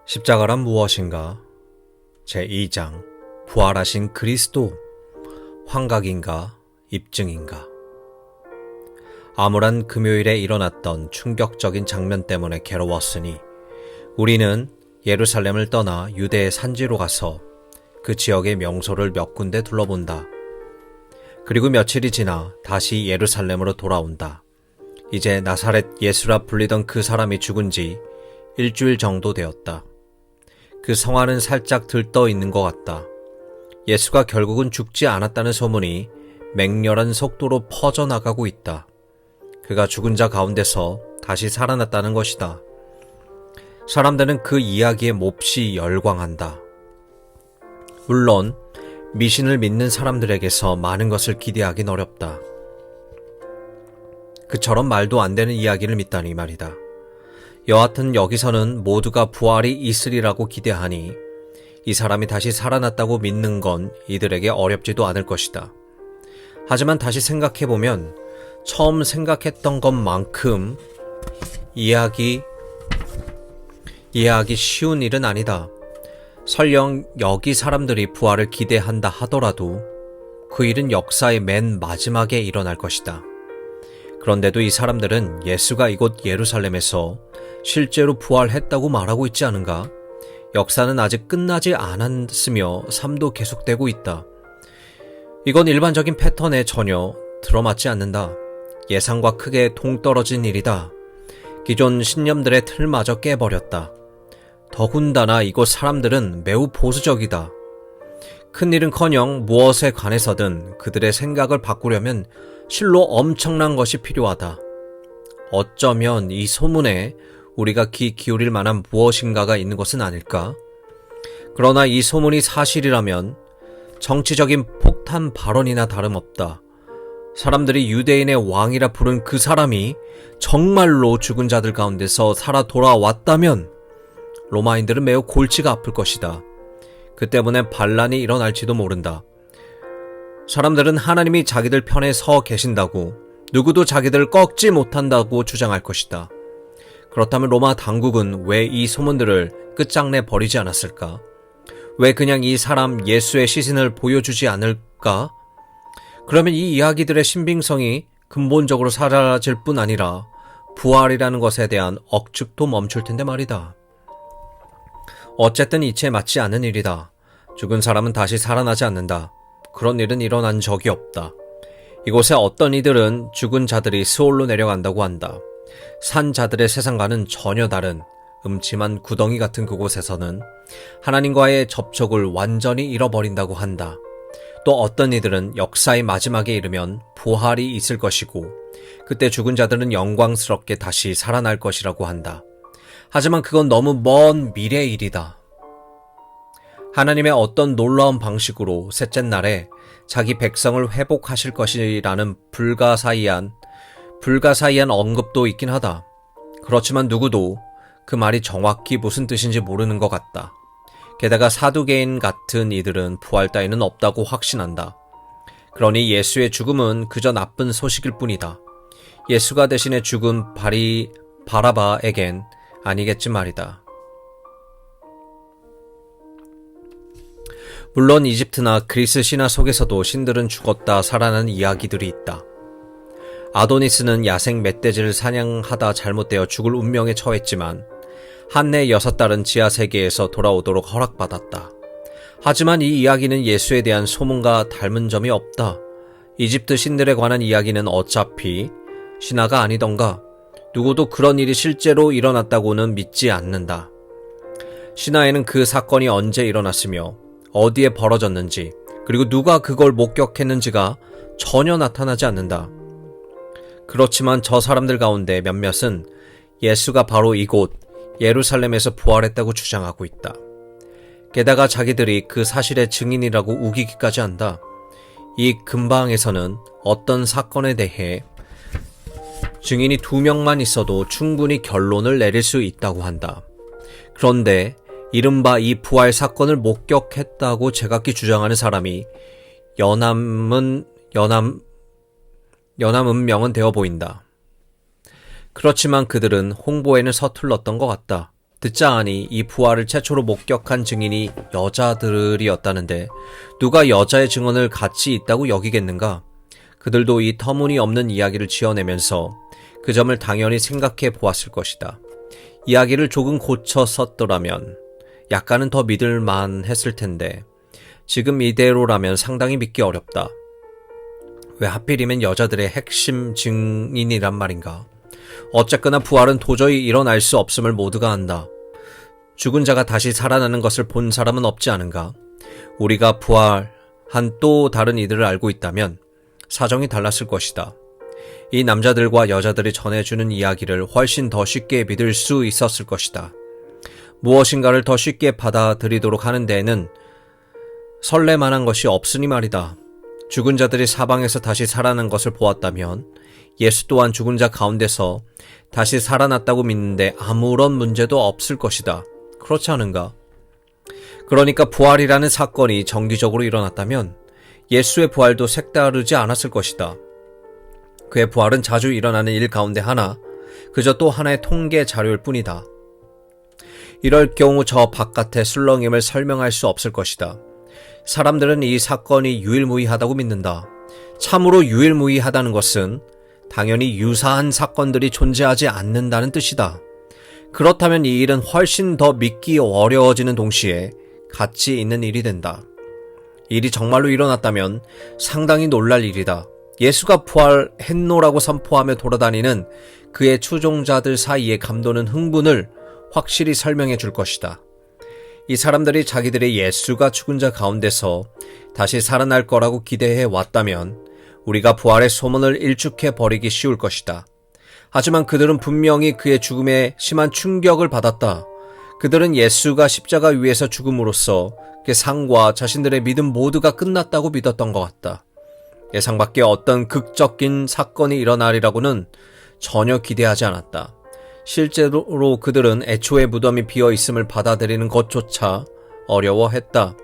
십자가란 무엇인가? 제2장 부활하신 그리스도, 환각인가 입증인가? 암울한 금요일에 일어났던 충격적인 장면 때문에 괴로웠으니 우리는 예루살렘을 떠나 유대의 산지로 가서 그 지역의 명소를 몇 군데 둘러본다. 그리고 며칠이 지나 다시 예루살렘으로 돌아온다. 이제 나사렛 예수라 불리던 그 사람이 죽은 지 일주일 정도 되었다. 그 성 안은 살짝 들떠 있는 것 같다. 예수가 결국은 죽지 않았다는 소문이 맹렬한 속도로 퍼져나가고 있다. 그가 죽은 자 가운데서 다시 살아났다는 것이다. 사람들은 그 이야기에 몹시 열광한다. 물론 미신을 믿는 사람들에게서 많은 것을 기대하긴 어렵다. 그처럼 말도 안 되는 이야기를 믿다니 말이다. 여하튼 여기서는 모두가 부활이 있으리라고 기대하니 이 사람이 다시 살아났다고 믿는 건 이들에게 어렵지도 않을 것이다. 하지만 다시 생각해보면 처음 생각했던 것만큼 이해하기 쉬운 일은 아니다. 설령 여기 사람들이 부활을 기대한다 하더라도 그 일은 역사의 맨 마지막에 일어날 것이다. 그런데도 이 사람들은 예수가 이곳 예루살렘에서 실제로 부활했다고 말하고 있지 않은가? 역사는 아직 끝나지 않았으며 삶도 계속되고 있다. 이건 일반적인 패턴에 전혀 들어맞지 않는다. 예상과 크게 동떨어진 일이다. 기존 신념들의 틀마저 깨버렸다. 더군다나 이곳 사람들은 매우 보수적이다. 큰일은커녕 무엇에 관해서든 그들의 생각을 바꾸려면 실로 엄청난 것이 필요하다. 어쩌면 이 소문에 우리가 귀 기울일 만한 무엇인가가 있는 것은 아닐까? 그러나 이 소문이 사실이라면 정치적인 폭탄 발언이나 다름없다. 사람들이 유대인의 왕이라 부른 그 사람이 정말로 죽은 자들 가운데서 살아 돌아왔다면 로마인들은 매우 골치가 아플 것이다. 그 때문에 반란이 일어날지도 모른다. 사람들은 하나님이 자기들 편에 서 계신다고, 누구도 자기들을 꺾지 못한다고 주장할 것이다. 그렇다면 로마 당국은 왜 이 소문들을 끝장내 버리지 않았을까? 왜 그냥 이 사람 예수의 시신을 보여주지 않을까? 그러면 이 이야기들의 신빙성이 근본적으로 사라질 뿐 아니라 부활이라는 것에 대한 억측도 멈출 텐데 말이다. 어쨌든 이치에 맞지 않는 일이다. 죽은 사람은 다시 살아나지 않는다. 그런 일은 일어난 적이 없다. 이곳에 어떤 이들은 죽은 자들이 스올로 내려간다고 한다. 산 자들의 세상과는 전혀 다른 음침한 구덩이 같은 그곳에서는 하나님과의 접촉을 완전히 잃어버린다고 한다. 또 어떤 이들은 역사의 마지막에 이르면 부활이 있을 것이고 그때 죽은 자들은 영광스럽게 다시 살아날 것이라고 한다. 하지만 그건 너무 먼 미래의 일이다. 하나님의 어떤 놀라운 방식으로 셋째 날에 자기 백성을 회복하실 것이라는 불가사의한 언급도 있긴 하다. 그렇지만 누구도 그 말이 정확히 무슨 뜻인지 모르는 것 같다. 게다가 사두개인 같은 이들은 부활 따위는 없다고 확신한다. 그러니 예수의 죽음은 그저 나쁜 소식일 뿐이다. 예수가 대신에 죽은 바라바에겐 아니겠지 말이다. 물론 이집트나 그리스 신화 속에서도 신들은 죽었다 살아난 이야기들이 있다. 아도니스는 야생 멧돼지를 사냥하다 잘못되어 죽을 운명에 처했지만 한내 6딸은 지하세계에서 돌아오도록 허락받았다. 하지만 이 이야기는 예수에 대한 소문과 닮은 점이 없다. 이집트 신들에 관한 이야기는 어차피 신화가 아니던가 누구도 그런 일이 실제로 일어났다고는 믿지 않는다. 신화에는 그 사건이 언제 일어났으며 어디에 벌어졌는지 그리고 누가 그걸 목격했는지가 전혀 나타나지 않는다. 그렇지만 저 사람들 가운데 몇몇은 예수가 바로 이곳 예루살렘에서 부활했다고 주장하고 있다. 게다가 자기들이 그 사실의 증인이라고 우기기까지 한다. 이 근방에서는 어떤 사건에 대해 증인이 2명만 있어도 충분히 결론을 내릴 수 있다고 한다. 그런데 이른바 이 부활 사건을 목격했다고 제각기 주장하는 사람이 연암은명은 되어 보인다. 그렇지만 그들은 홍보에는 서툴렀던 것 같다. 듣자 하니 이 부활을 최초로 목격한 증인이 여자들이었다는데 누가 여자의 증언을 가치 있다고 여기겠는가? 그들도 이 터무니없는 이야기를 지어내면서 그 점을 당연히 생각해 보았을 것이다. 이야기를 조금 고쳐 썼더라면 약간은 더 믿을만 했을 텐데 지금 이대로라면 상당히 믿기 어렵다. 왜 하필이면 여자들의 핵심 증인이란 말인가? 어쨌거나 부활은 도저히 일어날 수 없음을 모두가 안다. 죽은 자가 다시 살아나는 것을 본 사람은 없지 않은가? 우리가 부활한 또 다른 이들을 알고 있다면 사정이 달랐을 것이다. 이 남자들과 여자들이 전해주는 이야기를 훨씬 더 쉽게 믿을 수 있었을 것이다. 무엇인가를 더 쉽게 받아들이도록 하는 데에는 설레만한 것이 없으니 말이다. 죽은 자들이 사방에서 다시 살아난 것을 보았다면 예수 또한 죽은 자 가운데서 다시 살아났다고 믿는데 아무런 문제도 없을 것이다. 그렇지 않은가? 그러니까 부활이라는 사건이 정기적으로 일어났다면 예수의 부활도 색다르지 않았을 것이다. 그의 부활은 자주 일어나는 일 가운데 하나, 그저 또 하나의 통계 자료일 뿐이다. 이럴 경우 저 바깥의 술렁임을 설명할 수 없을 것이다. 사람들은 이 사건이 유일무이하다고 믿는다. 참으로 유일무이하다는 것은 당연히 유사한 사건들이 존재하지 않는다는 뜻이다. 그렇다면 이 일은 훨씬 더 믿기 어려워지는 동시에 가치 있는 일이 된다. 일이 정말로 일어났다면 상당히 놀랄 일이다. 예수가 부활했노라고 선포하며 돌아다니는 그의 추종자들 사이에 감도는 흥분을 확실히 설명해 줄 것이다. 이 사람들이 자기들의 예수가 죽은 자 가운데서 다시 살아날 거라고 기대해 왔다면 우리가 부활의 소문을 일축해 버리기 쉬울 것이다. 하지만 그들은 분명히 그의 죽음에 심한 충격을 받았다. 그들은 예수가 십자가 위에서 죽음으로써 그 상과 자신들의 믿음 모두가 끝났다고 믿었던 것 같다. 예상 밖의 어떤 극적인 사건이 일어나리라고는 전혀 기대하지 않았다. 실제로 그들은 애초에 무덤이 비어 있음을 받아들이는 것조차 어려워했다.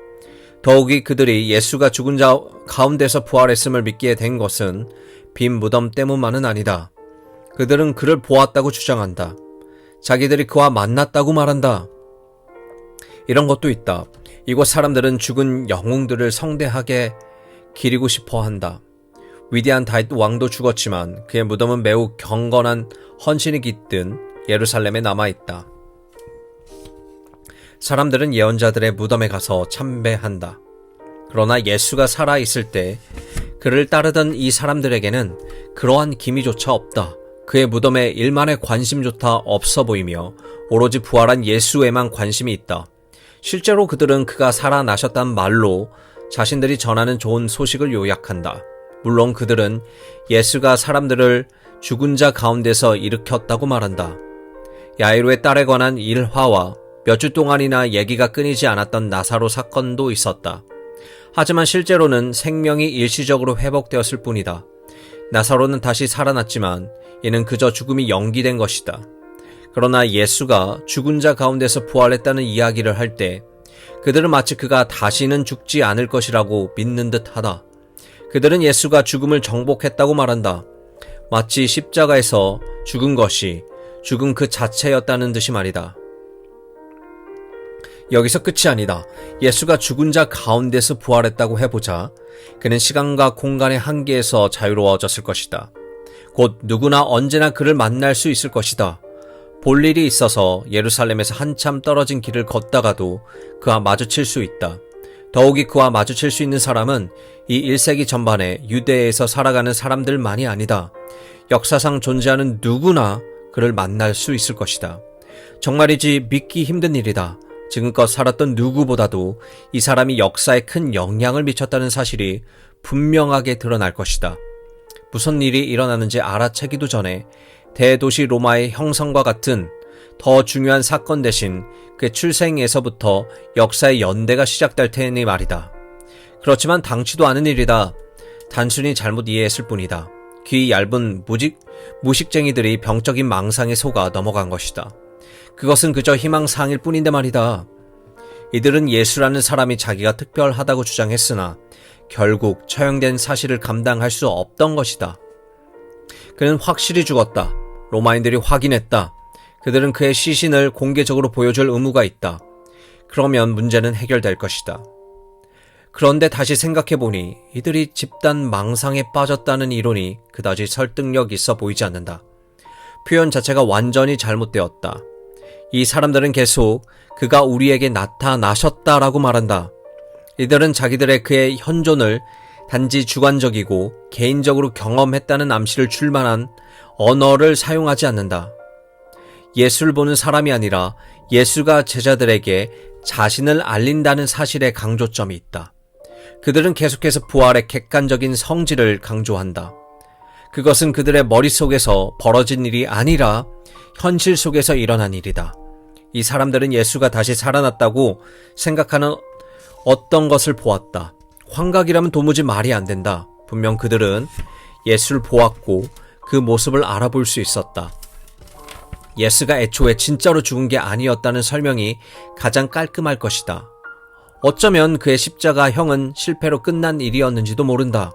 더욱이 그들이 예수가 죽은 자 가운데서 부활했음을 믿게 된 것은 빈 무덤 때문만은 아니다. 그들은 그를 보았다고 주장한다. 자기들이 그와 만났다고 말한다. 이런 것도 있다. 이곳 사람들은 죽은 영웅들을 성대하게 기리고 싶어 한다. 위대한 다윗 왕도 죽었지만 그의 무덤은 매우 경건한 헌신이 깃든 예루살렘에 남아있다. 사람들은 예언자들의 무덤에 가서 참배한다. 그러나 예수가 살아있을 때 그를 따르던 이 사람들에게는 그러한 기미조차 없다. 그의 무덤에 일만의 관심조차 없어 보이며 오로지 부활한 예수에만 관심이 있다. 실제로 그들은 그가 살아나셨단 말로 자신들이 전하는 좋은 소식을 요약한다. 물론 그들은 예수가 사람들을 죽은 자 가운데서 일으켰다고 말한다. 야이로의 딸에 관한 일화와 몇 주 동안이나 얘기가 끊이지 않았던 나사로 사건도 있었다. 하지만 실제로는 생명이 일시적으로 회복되었을 뿐이다. 나사로는 다시 살아났지만 이는 그저 죽음이 연기된 것이다. 그러나 예수가 죽은 자 가운데서 부활했다는 이야기를 할 때 그들은 마치 그가 다시는 죽지 않을 것이라고 믿는 듯하다. 그들은 예수가 죽음을 정복했다고 말한다. 마치 십자가에서 죽은 것이 죽음 그 자체였다는 듯이 말이다. 여기서 끝이 아니다. 예수가 죽은 자 가운데서 부활했다고 해보자. 그는 시간과 공간의 한계에서 자유로워졌을 것이다. 곧 누구나 언제나 그를 만날 수 있을 것이다. 볼 일이 있어서 예루살렘에서 한참 떨어진 길을 걷다가도 그와 마주칠 수 있다. 더욱이 그와 마주칠 수 있는 사람은 이 1세기 전반에 유대에서 살아가는 사람들만이 아니다. 역사상 존재하는 누구나 그를 만날 수 있을 것이다. 정말이지 믿기 힘든 일이다. 지금껏 살았던 누구보다도 이 사람이 역사에 큰 영향을 미쳤다는 사실이 분명하게 드러날 것이다. 무슨 일이 일어나는지 알아채기도 전에 대도시 로마의 형성과 같은 더 중요한 사건 대신 그의 출생에서부터 역사의 연대가 시작될 테니 말이다. 그렇지만 당치도 않은 일이다. 단순히 잘못 이해했을 뿐이다. 귀 얇은 무식쟁이들이 병적인 망상에 속아 넘어간 것이다. 그것은 그저 희망사항일 뿐인데 말이다. 이들은 예수라는 사람이 자기가 특별하다고 주장했으나 결국 처형된 사실을 감당할 수 없던 것이다. 그는 확실히 죽었다. 로마인들이 확인했다. 그들은 그의 시신을 공개적으로 보여줄 의무가 있다. 그러면 문제는 해결될 것이다. 그런데 다시 생각해보니 이들이 집단 망상에 빠졌다는 이론이 그다지 설득력 있어 보이지 않는다. 표현 자체가 완전히 잘못되었다. 이 사람들은 계속 그가 우리에게 나타나셨다라고 말한다. 이들은 자기들의 그의 현존을 단지 주관적이고 개인적으로 경험했다는 암시를 줄 만한 언어를 사용하지 않는다. 예수를 보는 사람이 아니라 예수가 제자들에게 자신을 알린다는 사실에 강조점이 있다. 그들은 계속해서 부활의 객관적인 성질을 강조한다. 그것은 그들의 머릿속에서 벌어진 일이 아니라 현실 속에서 일어난 일이다. 이 사람들은 예수가 다시 살아났다고 생각하는 어떤 것을 보았다. 환각이라면 도무지 말이 안 된다. 분명 그들은 예수를 보았고 그 모습을 알아볼 수 있었다. 예수가 애초에 진짜로 죽은 게 아니었다는 설명이 가장 깔끔할 것이다. 어쩌면 그의 십자가형은 실패로 끝난 일이었는지도 모른다.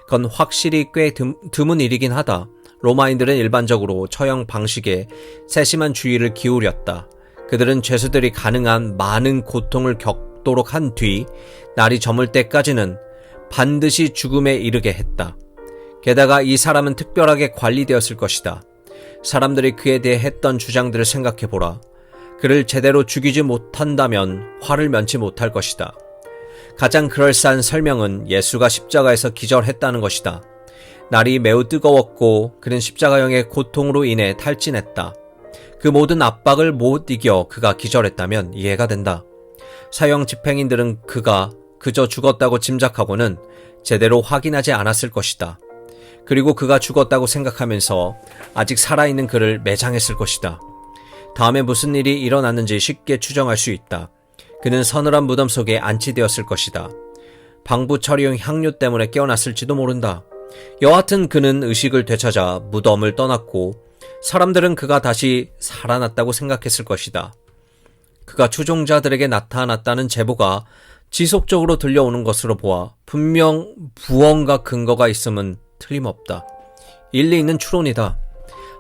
그건 확실히 꽤 드문 일이긴 하다. 로마인들은 일반적으로 처형 방식에 세심한 주의를 기울였다. 그들은 죄수들이 가능한 많은 고통을 겪도록 한 뒤 날이 저물 때까지는 반드시 죽음에 이르게 했다. 게다가 이 사람은 특별하게 관리되었을 것이다. 사람들이 그에 대해 했던 주장들을 생각해보라. 그를 제대로 죽이지 못한다면 화를 면치 못할 것이다. 가장 그럴싸한 설명은 예수가 십자가에서 기절했다는 것이다. 날이 매우 뜨거웠고 그는 십자가형의 고통으로 인해 탈진했다. 그 모든 압박을 못 이겨 그가 기절했다면 이해가 된다. 사형 집행인들은 그가 그저 죽었다고 짐작하고는 제대로 확인하지 않았을 것이다. 그리고 그가 죽었다고 생각하면서 아직 살아있는 그를 매장했을 것이다. 다음에 무슨 일이 일어났는지 쉽게 추정할 수 있다. 그는 서늘한 무덤 속에 안치되었을 것이다. 방부 처리용 향료 때문에 깨어났을지도 모른다. 여하튼 그는 의식을 되찾아 무덤을 떠났고 사람들은 그가 다시 살아났다고 생각했을 것이다. 그가 추종자들에게 나타났다는 제보가 지속적으로 들려오는 것으로 보아 분명 무언가 근거가 있음은 틀림없다. 일리 있는 추론이다.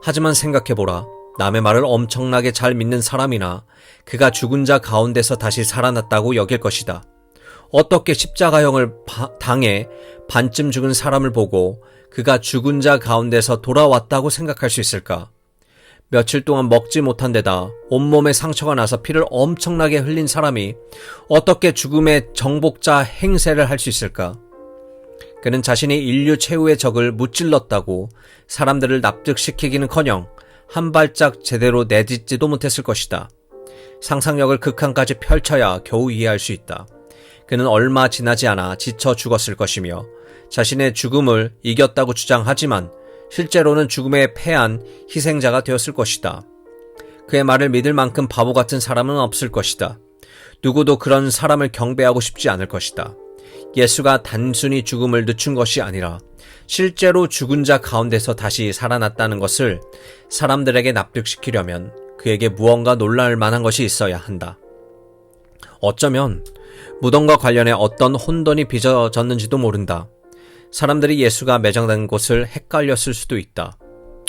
하지만 생각해보라. 남의 말을 엄청나게 잘 믿는 사람이나 그가 죽은 자 가운데서 다시 살아났다고 여길 것이다. 어떻게 십자가형을 당해 반쯤 죽은 사람을 보고 그가 죽은 자 가운데서 돌아왔다고 생각할 수 있을까? 며칠 동안 먹지 못한 데다 온몸에 상처가 나서 피를 엄청나게 흘린 사람이 어떻게 죽음의 정복자 행세를 할 수 있을까? 그는 자신이 인류 최후의 적을 무찔렀다고 사람들을 납득시키기는커녕 한 발짝 제대로 내딛지도 못했을 것이다. 상상력을 극한까지 펼쳐야 겨우 이해할 수 있다. 그는 얼마 지나지 않아 지쳐 죽었을 것이며 자신의 죽음을 이겼다고 주장하지만 실제로는 죽음에 패한 희생자가 되었을 것이다. 그의 말을 믿을 만큼 바보 같은 사람은 없을 것이다. 누구도 그런 사람을 경배하고 싶지 않을 것이다. 예수가 단순히 죽음을 늦춘 것이 아니라 실제로 죽은 자 가운데서 다시 살아났다는 것을 사람들에게 납득시키려면 그에게 무언가 놀랄 만한 것이 있어야 한다. 어쩌면 무덤과 관련해 어떤 혼돈이 빚어졌는지도 모른다. 사람들이 예수가 매장된 곳을 헷갈렸을 수도 있다.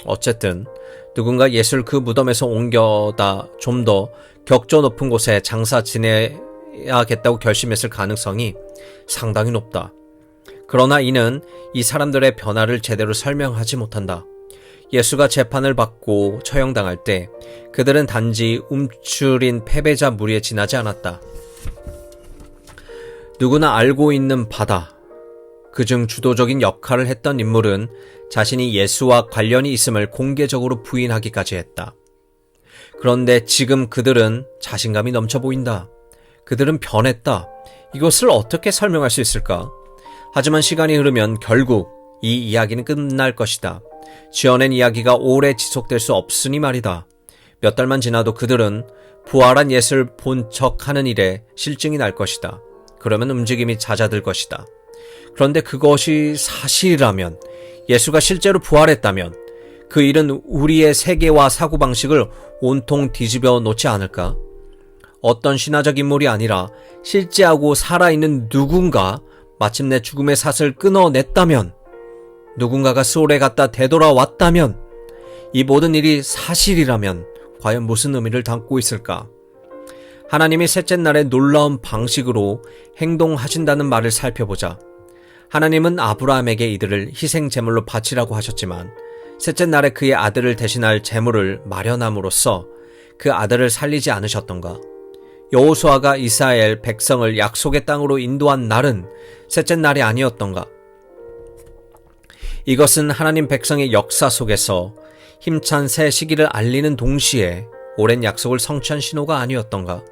어쨌든 누군가 예수를 그 무덤에서 옮겨다 좀 더 격조 높은 곳에 장사 지내야겠다고 결심했을 가능성이 상당히 높다. 그러나 이는 이 사람들의 변화를 제대로 설명하지 못한다. 예수가 재판을 받고 처형당할 때 그들은 단지 움츠린 패배자 무리에 지나지 않았다. 누구나 알고 있는 바다. 그중 주도적인 역할을 했던 인물은 자신이 예수와 관련이 있음을 공개적으로 부인하기까지 했다. 그런데 지금 그들은 자신감이 넘쳐 보인다. 그들은 변했다. 이것을 어떻게 설명할 수 있을까? 하지만 시간이 흐르면 결국 이 이야기는 끝날 것이다. 지어낸 이야기가 오래 지속될 수 없으니 말이다. 몇 달만 지나도 그들은 부활한 예수를 본 척하는 일에 실증이 날 것이다. 그러면 움직임이 잦아들 것이다. 그런데 그것이 사실이라면, 예수가 실제로 부활했다면 그 일은 우리의 세계와 사고방식을 온통 뒤집어 놓지 않을까? 어떤 신화적 인물이 아니라 실제하고 살아있는 누군가 마침내 죽음의 삿을 끊어냈다면, 누군가가 수월에 갔다 되돌아왔다면, 이 모든 일이 사실이라면 과연 무슨 의미를 담고 있을까? 하나님이 셋째 날에 놀라운 방식으로 행동하신다는 말을 살펴보자. 하나님은 아브라함에게 이들을 희생 제물로 바치라고 하셨지만 셋째 날에 그의 아들을 대신할 제물을 마련함으로써 그 아들을 살리지 않으셨던가? 여호수아가 이스라엘 백성을 약속의 땅으로 인도한 날은 셋째 날이 아니었던가? 이것은 하나님 백성의 역사 속에서 힘찬 새 시기를 알리는 동시에 오랜 약속을 성취한 신호가 아니었던가?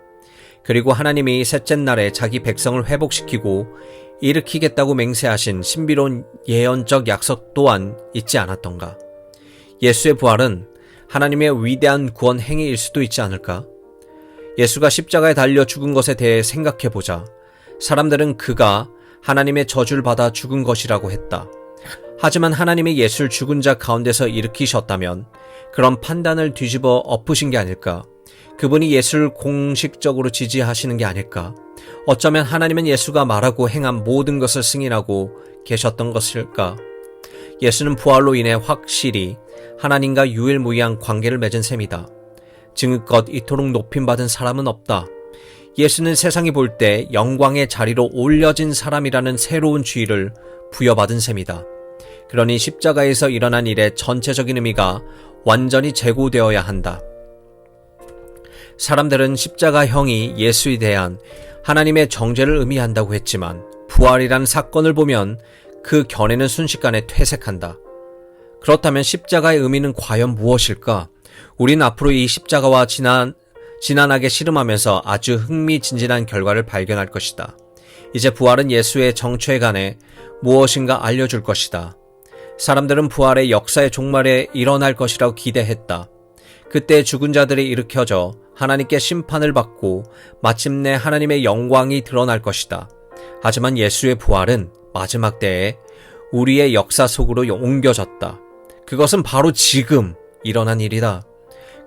그리고 하나님이 셋째 날에 자기 백성을 회복시키고 일으키겠다고 맹세하신 신비로운 예언적 약속 또한 있지 않았던가? 예수의 부활은 하나님의 위대한 구원 행위일 수도 있지 않을까? 예수가 십자가에 달려 죽은 것에 대해 생각해보자. 사람들은 그가 하나님의 저주를 받아 죽은 것이라고 했다. 하지만 하나님이 예수를 죽은 자 가운데서 일으키셨다면 그런 판단을 뒤집어 엎으신 게 아닐까? 그분이 예수를 공식적으로 지지하시는 게 아닐까? 어쩌면 하나님은 예수가 말하고 행한 모든 것을 승인하고 계셨던 것일까? 예수는 부활로 인해 확실히 하나님과 유일무이한 관계를 맺은 셈이다. 증거껏 이토록 높임받은 사람은 없다. 예수는 세상이 볼 때 영광의 자리로 올려진 사람이라는 새로운 지위를 부여받은 셈이다. 그러니 십자가에서 일어난 일의 전체적인 의미가 완전히 제고되어야 한다. 사람들은 십자가형이 예수에 대한 하나님의 정죄를 의미한다고 했지만 부활이라는 사건을 보면 그 견해는 순식간에 퇴색한다. 그렇다면 십자가의 의미는 과연 무엇일까? 우린 앞으로 이 십자가와 지난하게 씨름하면서 아주 흥미진진한 결과를 발견할 것이다. 이제 부활은 예수의 정체에 관해 무엇인가 알려줄 것이다. 사람들은 부활의 역사의 종말에 일어날 것이라고 기대했다. 그때 죽은 자들이 일으켜져 하나님께 심판을 받고 마침내 하나님의 영광이 드러날 것이다. 하지만 예수의 부활은 마지막 때에 우리의 역사 속으로 옮겨졌다. 그것은 바로 지금 일어난 일이다.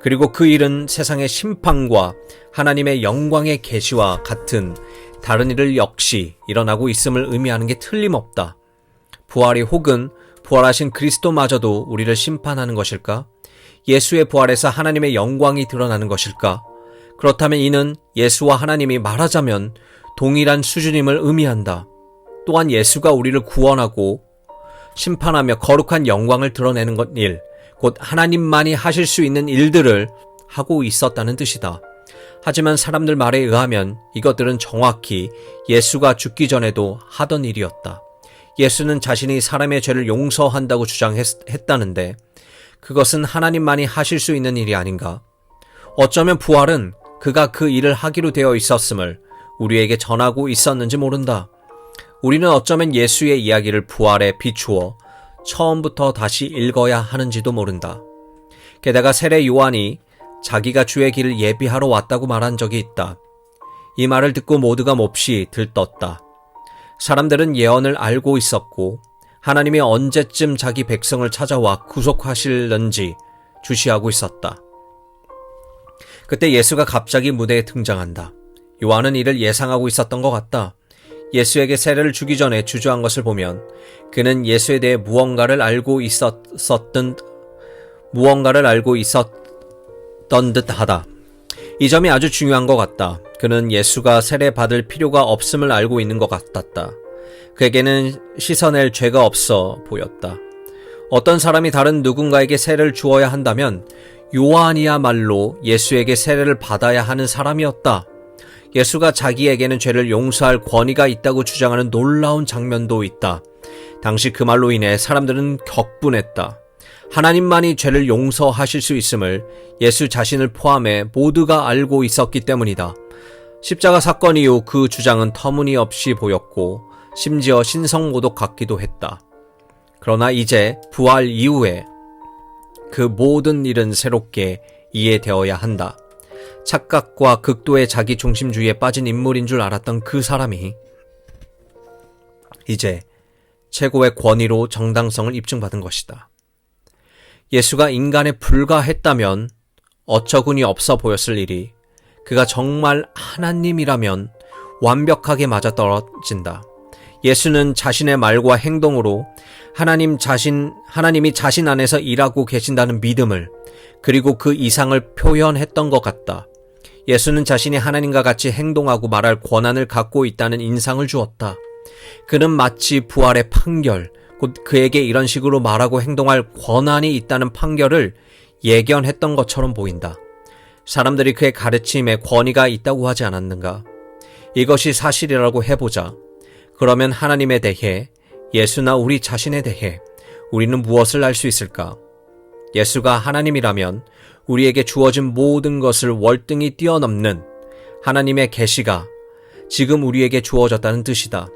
그리고 그 일은 세상의 심판과 하나님의 영광의 계시와 같은 다른 일을 역시 일어나고 있음을 의미하는 게 틀림없다. 부활이 혹은 부활하신 그리스도마저도 우리를 심판하는 것일까? 예수의 부활에서 하나님의 영광이 드러나는 것일까? 그렇다면 이는 예수와 하나님이 말하자면 동일한 수준임을 의미한다. 또한 예수가 우리를 구원하고 심판하며 거룩한 영광을 드러내는 일, 곧 하나님만이 하실 수 있는 일들을 하고 있었다는 뜻이다. 하지만 사람들 말에 의하면 이것들은 정확히 예수가 죽기 전에도 하던 일이었다. 예수는 자신이 사람의 죄를 용서한다고 주장했다는데 그것은 하나님만이 하실 수 있는 일이 아닌가? 어쩌면 부활은 그가 그 일을 하기로 되어 있었음을 우리에게 전하고 있었는지 모른다. 우리는 어쩌면 예수의 이야기를 부활에 비추어 처음부터 다시 읽어야 하는지도 모른다. 게다가 세례 요한이 자기가 주의 길을 예비하러 왔다고 말한 적이 있다. 이 말을 듣고 모두가 몹시 들떴다. 사람들은 예언을 알고 있었고 하나님이 언제쯤 자기 백성을 찾아와 구속하실는지 주시하고 있었다. 그때 예수가 갑자기 무대에 등장한다. 요한은 이를 예상하고 있었던 것 같다. 예수에게 세례를 주기 전에 주저한 것을 보면 그는 예수에 대해 무언가를 알고 있었던 듯하다. 이 점이 아주 중요한 것 같다. 그는 예수가 세례 받을 필요가 없음을 알고 있는 것 같았다. 그에게는 씻어낼 죄가 없어 보였다. 어떤 사람이 다른 누군가에게 세례를 주어야 한다면 요한이야말로 예수에게 세례를 받아야 하는 사람이었다. 예수가 자기에게는 죄를 용서할 권위가 있다고 주장하는 놀라운 장면도 있다. 당시 그 말로 인해 사람들은 격분했다. 하나님만이 죄를 용서하실 수 있음을 예수 자신을 포함해 모두가 알고 있었기 때문이다. 십자가 사건 이후 그 주장은 터무니없이 보였고 심지어 신성모독 같기도 했다. 그러나 이제 부활 이후에 그 모든 일은 새롭게 이해되어야 한다. 착각과 극도의 자기 중심주의에 빠진 인물인 줄 알았던 그 사람이 이제 최고의 권위로 정당성을 입증받은 것이다. 예수가 인간에 불과했다면 어처구니 없어 보였을 일이 그가 정말 하나님이라면 완벽하게 맞아떨어진다. 예수는 자신의 말과 행동으로 하나님이 자신 안에서 일하고 계신다는 믿음을 그리고 그 이상을 표현했던 것 같다. 예수는 자신이 하나님과 같이 행동하고 말할 권한을 갖고 있다는 인상을 주었다. 그는 마치 부활의 판결, 곧 그에게 이런 식으로 말하고 행동할 권한이 있다는 판결을 예견했던 것처럼 보인다. 사람들이 그의 가르침에 권위가 있다고 하지 않았는가? 이것이 사실이라고 해보자. 그러면 하나님에 대해, 예수나 우리 자신에 대해 우리는 무엇을 알 수 있을까? 예수가 하나님이라면 우리에게 주어진 모든 것을 월등히 뛰어넘는 하나님의 계시가 지금 우리에게 주어졌다는 뜻이다.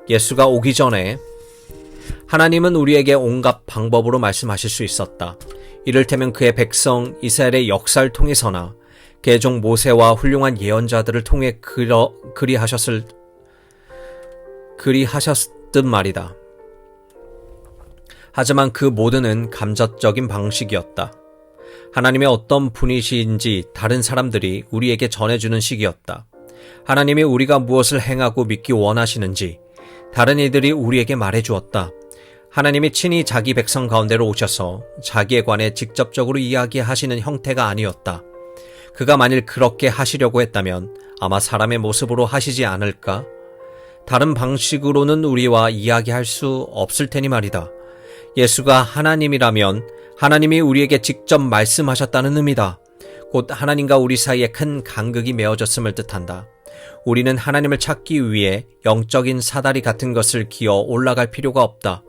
예수가 오기 전에 하나님은 우리에게 온갖 방법으로 말씀하실 수 있었다. 이를테면 그의 백성 이스라엘의 역사를 통해서나 그의 종 모세와 훌륭한 예언자들을 통해 그리하셨듯 말이다. 하지만 그 모두는 감정적인 방식이었다. 하나님의 어떤 분이신지 다른 사람들이 우리에게 전해주는 식이었다. 하나님이 우리가 무엇을 행하고 믿기 원하시는지 다른 이들이 우리에게 말해주었다. 하나님이 친히 자기 백성 가운데로 오셔서 자기에 관해 직접적으로 이야기하시는 형태가 아니었다. 그가 만일 그렇게 하시려고 했다면 아마 사람의 모습으로 하시지 않을까? 다른 방식으로는 우리와 이야기할 수 없을 테니 말이다. 예수가 하나님이라면 하나님이 우리에게 직접 말씀하셨다는 의미다. 곧 하나님과 우리 사이에 큰 간극이 메어졌음을 뜻한다. 우리는 하나님을 찾기 위해 영적인 사다리 같은 것을 기어 올라갈 필요가 없다.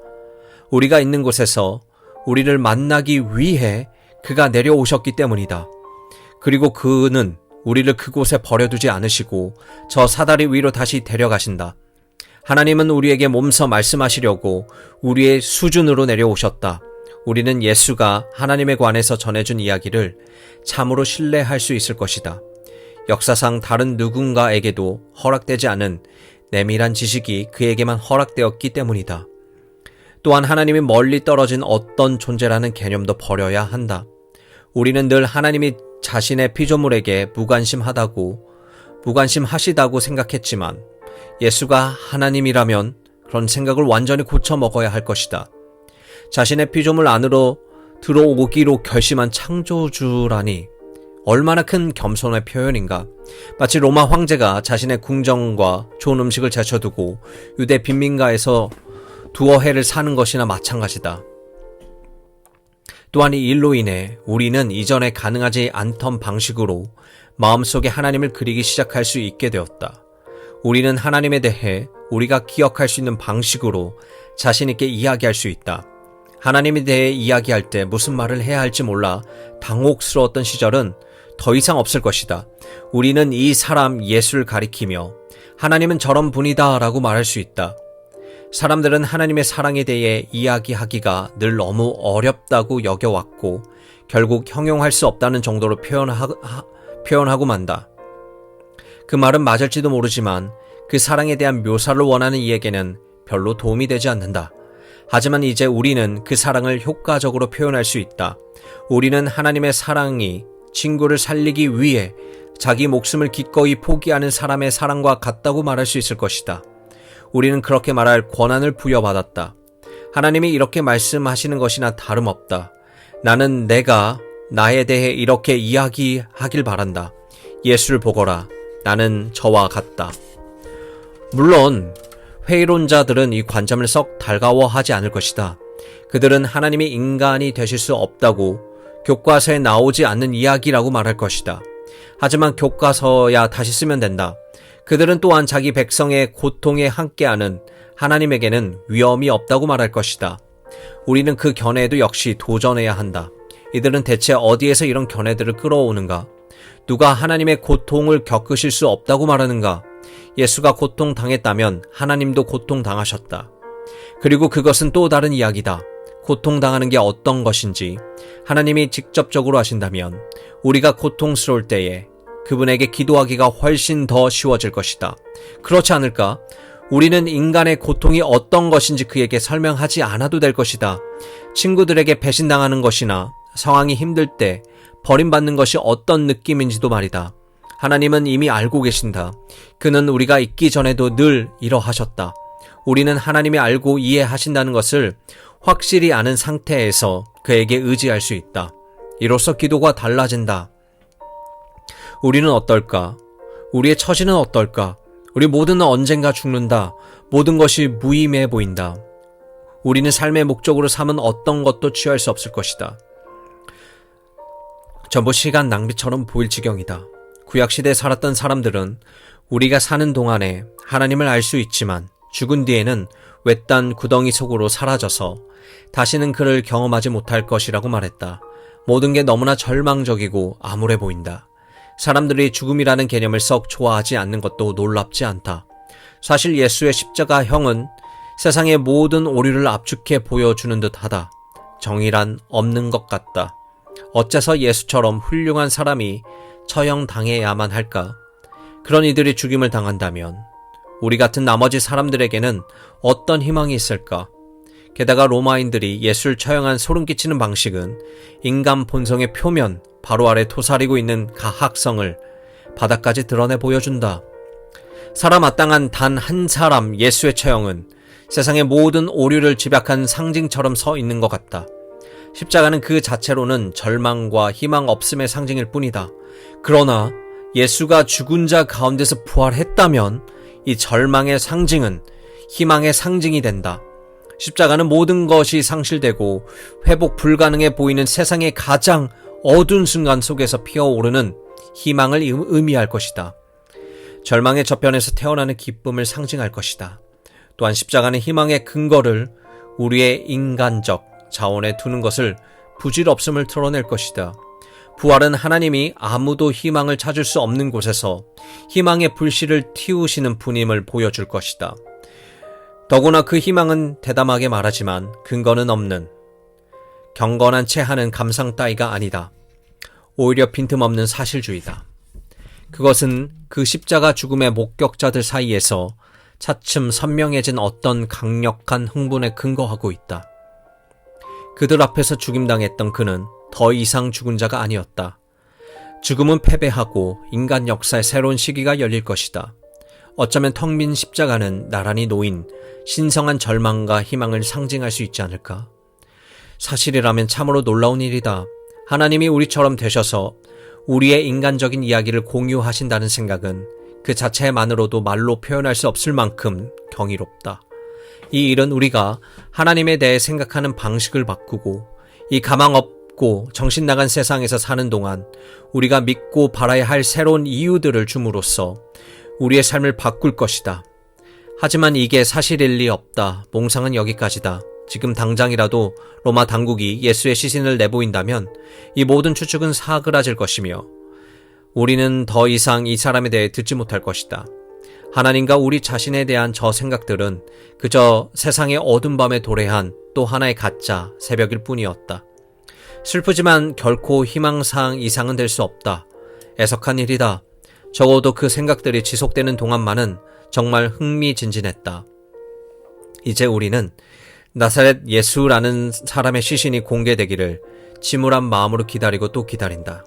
우리가 있는 곳에서 우리를 만나기 위해 그가 내려오셨기 때문이다. 그리고 그는 우리를 그곳에 버려두지 않으시고 저 사다리 위로 다시 데려가신다. 하나님은 우리에게 몸서 말씀하시려고 우리의 수준으로 내려오셨다. 우리는 예수가 하나님에 관해서 전해준 이야기를 참으로 신뢰할 수 있을 것이다. 역사상 다른 누군가에게도 허락되지 않은 내밀한 지식이 그에게만 허락되었기 때문이다. 또한 하나님이 멀리 떨어진 어떤 존재라는 개념도 버려야 한다. 우리는 늘 하나님이 자신의 피조물에게 무관심하시다고 생각했지만 예수가 하나님이라면 그런 생각을 완전히 고쳐 먹어야 할 것이다. 자신의 피조물 안으로 들어오기로 결심한 창조주라니 얼마나 큰 겸손의 표현인가. 마치 로마 황제가 자신의 궁정과 좋은 음식을 제쳐두고 유대 빈민가에서 두어 해를 사는 것이나 마찬가지다. 또한 이 일로 인해 우리는 이전에 가능하지 않던 방식으로 마음속에 하나님을 그리기 시작할 수 있게 되었다. 우리는 하나님에 대해 우리가 기억할 수 있는 방식으로 자신 있게 이야기할 수 있다. 하나님에 대해 이야기할 때 무슨 말을 해야 할지 몰라 당혹스러웠던 시절은 더 이상 없을 것이다. 우리는 이 사람 예수를 가리키며 하나님은 저런 분이다 라고 말할 수 있다. 사람들은 하나님의 사랑에 대해 이야기하기가 늘 너무 어렵다고 여겨왔고 결국 형용할 수 없다는 정도로 표현하고 만다. 그 말은 맞을지도 모르지만 그 사랑에 대한 묘사를 원하는 이에게는 별로 도움이 되지 않는다. 하지만 이제 우리는 그 사랑을 효과적으로 표현할 수 있다. 우리는 하나님의 사랑이 친구를 살리기 위해 자기 목숨을 기꺼이 포기하는 사람의 사랑과 같다고 말할 수 있을 것이다. 우리는 그렇게 말할 권한을 부여받았다. 하나님이 이렇게 말씀하시는 것이나 다름없다. 나는 내가 나에 대해 이렇게 이야기하길 바란다. 예수를 보거라. 나는 저와 같다. 물론 회의론자들은 이 관점을 썩 달가워하지 않을 것이다. 그들은 하나님이 인간이 되실 수 없다고 교과서에 나오지 않는 이야기라고 말할 것이다. 하지만 교과서야 다시 쓰면 된다. 그들은 또한 자기 백성의 고통에 함께하는 하나님에게는 위험이 없다고 말할 것이다. 우리는 그 견해에도 역시 도전해야 한다. 이들은 대체 어디에서 이런 견해들을 끌어오는가? 누가 하나님의 고통을 겪으실 수 없다고 말하는가? 예수가 고통당했다면 하나님도 고통당하셨다. 그리고 그것은 또 다른 이야기다. 고통당하는 게 어떤 것인지 하나님이 직접적으로 하신다면 우리가 고통스러울 때에 그분에게 기도하기가 훨씬 더 쉬워질 것이다. 그렇지 않을까? 우리는 인간의 고통이 어떤 것인지 그에게 설명하지 않아도 될 것이다. 친구들에게 배신당하는 것이나 상황이 힘들 때 버림받는 것이 어떤 느낌인지도 말이다. 하나님은 이미 알고 계신다. 그는 우리가 있기 전에도 늘 이러하셨다. 우리는 하나님이 알고 이해하신다는 것을 확실히 아는 상태에서 그에게 의지할 수 있다. 이로써 기도가 달라진다. 우리는 어떨까? 우리의 처지는 어떨까? 우리 모두는 언젠가 죽는다. 모든 것이 무의미해 보인다. 우리는 삶의 목적으로 삼은 어떤 것도 취할 수 없을 것이다. 전부 시간 낭비처럼 보일 지경이다. 구약시대에 살았던 사람들은 우리가 사는 동안에 하나님을 알 수 있지만 죽은 뒤에는 외딴 구덩이 속으로 사라져서 다시는 그를 경험하지 못할 것이라고 말했다. 모든 게 너무나 절망적이고 암울해 보인다. 사람들이 죽음이라는 개념을 썩 좋아하지 않는 것도 놀랍지 않다. 사실 예수의 십자가형은 세상의 모든 오류를 압축해 보여주는 듯하다. 정의란 없는 것 같다. 어째서 예수처럼 훌륭한 사람이 처형당해야만 할까? 그런 이들이 죽임을 당한다면 우리 같은 나머지 사람들에게는 어떤 희망이 있을까? 게다가 로마인들이 예수를 처형한 소름 끼치는 방식은 인간 본성의 표면 바로 아래 토사리고 있는 가학성을 바닥까지 드러내 보여준다. 살아마땅한 단 한 사람 예수의 처형은 세상의 모든 오류를 집약한 상징처럼 서 있는 것 같다. 십자가는 그 자체로는 절망과 희망 없음의 상징일 뿐이다. 그러나 예수가 죽은 자 가운데서 부활했다면 이 절망의 상징은 희망의 상징이 된다. 십자가는 모든 것이 상실되고 회복 불가능해 보이는 세상의 가장 어두운 순간 속에서 피어오르는 희망을 의미할 것이다. 절망의 저편에서 태어나는 기쁨을 상징할 것이다. 또한 십자가는 희망의 근거를 우리의 인간적 자원에 두는 것을 부질없음을 드러낼 것이다. 부활은 하나님이 아무도 희망을 찾을 수 없는 곳에서 희망의 불씨를 틔우시는 분임을 보여줄 것이다. 더구나 그 희망은 대담하게 말하지만 근거는 없는 경건한 채 하는 감상 따위가 아니다. 오히려 빈틈없는 사실주의다. 그것은 그 십자가 죽음의 목격자들 사이에서 차츰 선명해진 어떤 강력한 흥분에 근거하고 있다. 그들 앞에서 죽임당했던 그는 더 이상 죽은 자가 아니었다. 죽음은 패배하고 인간 역사의 새로운 시기가 열릴 것이다. 어쩌면 텅 빈 십자가는 나란히 놓인 신성한 절망과 희망을 상징할 수 있지 않을까? 사실이라면 참으로 놀라운 일이다. 하나님이 우리처럼 되셔서 우리의 인간적인 이야기를 공유하신다는 생각은 그 자체만으로도 말로 표현할 수 없을 만큼 경이롭다. 이 일은 우리가 하나님에 대해 생각하는 방식을 바꾸고 이 가망 없고 정신 나간 세상에서 사는 동안 우리가 믿고 바라야 할 새로운 이유들을 줌으로써 우리의 삶을 바꿀 것이다. 하지만 이게 사실일 리 없다. 몽상은 여기까지다. 지금 당장이라도 로마 당국이 예수의 시신을 내보인다면 이 모든 추측은 사그라질 것이며 우리는 더 이상 이 사람에 대해 듣지 못할 것이다. 하나님과 우리 자신에 대한 저 생각들은 그저 세상의 어둠 밤에 도래한 또 하나의 가짜 새벽일 뿐이었다. 슬프지만 결코 희망사항 이상은 될 수 없다. 애석한 일이다. 적어도 그 생각들이 지속되는 동안만은 정말 흥미진진했다. 이제 우리는 나사렛 예수라는 사람의 시신이 공개되기를 침울한 마음으로 기다리고 또 기다린다.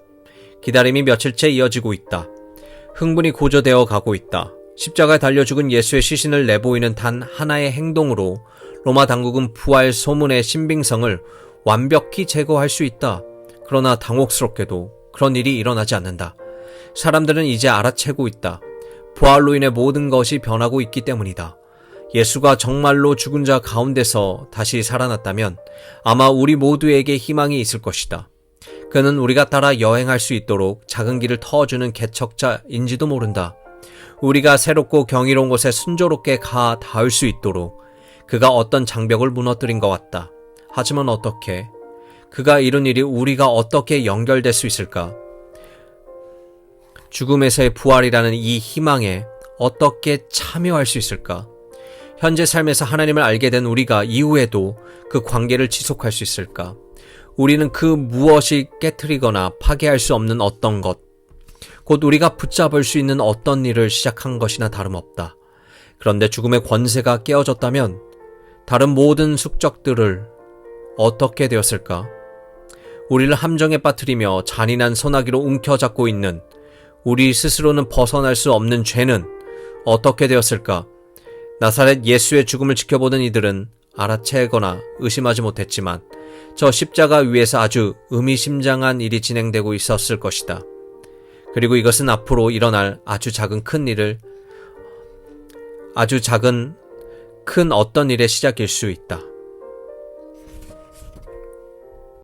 기다림이 며칠째 이어지고 있다. 흥분이 고조되어 가고 있다. 십자가에 달려 죽은 예수의 시신을 내보이는 단 하나의 행동으로 로마 당국은 부활 소문의 신빙성을 완벽히 제거할 수 있다. 그러나 당혹스럽게도 그런 일이 일어나지 않는다. 사람들은 이제 알아채고 있다. 부활로 인해 모든 것이 변하고 있기 때문이다. 예수가 정말로 죽은 자 가운데서 다시 살아났다면 아마 우리 모두에게 희망이 있을 것이다. 그는 우리가 따라 여행할 수 있도록 작은 길을 터주는 개척자인지도 모른다. 우리가 새롭고 경이로운 곳에 순조롭게 가 닿을 수 있도록 그가 어떤 장벽을 무너뜨린 것 같다. 하지만 어떻게? 그가 이룬 일이 우리가 어떻게 연결될 수 있을까? 죽음에서의 부활이라는 이 희망에 어떻게 참여할 수 있을까? 현재 삶에서 하나님을 알게 된 우리가 이후에도 그 관계를 지속할 수 있을까? 우리는 그 무엇이 깨트리거나 파괴할 수 없는 어떤 것, 곧 우리가 붙잡을 수 있는 어떤 일을 시작한 것이나 다름없다. 그런데 죽음의 권세가 깨어졌다면 다른 모든 숙적들을 어떻게 되었을까? 우리를 함정에 빠뜨리며 잔인한 소나기로 움켜잡고 있는 우리 스스로는 벗어날 수 없는 죄는 어떻게 되었을까? 나사렛 예수의 죽음을 지켜보던 이들은 알아채거나 의심하지 못했지만 저 십자가 위에서 아주 의미심장한 일이 진행되고 있었을 것이다. 그리고 이것은 앞으로 일어날 큰 어떤 일의 시작일 수 있다.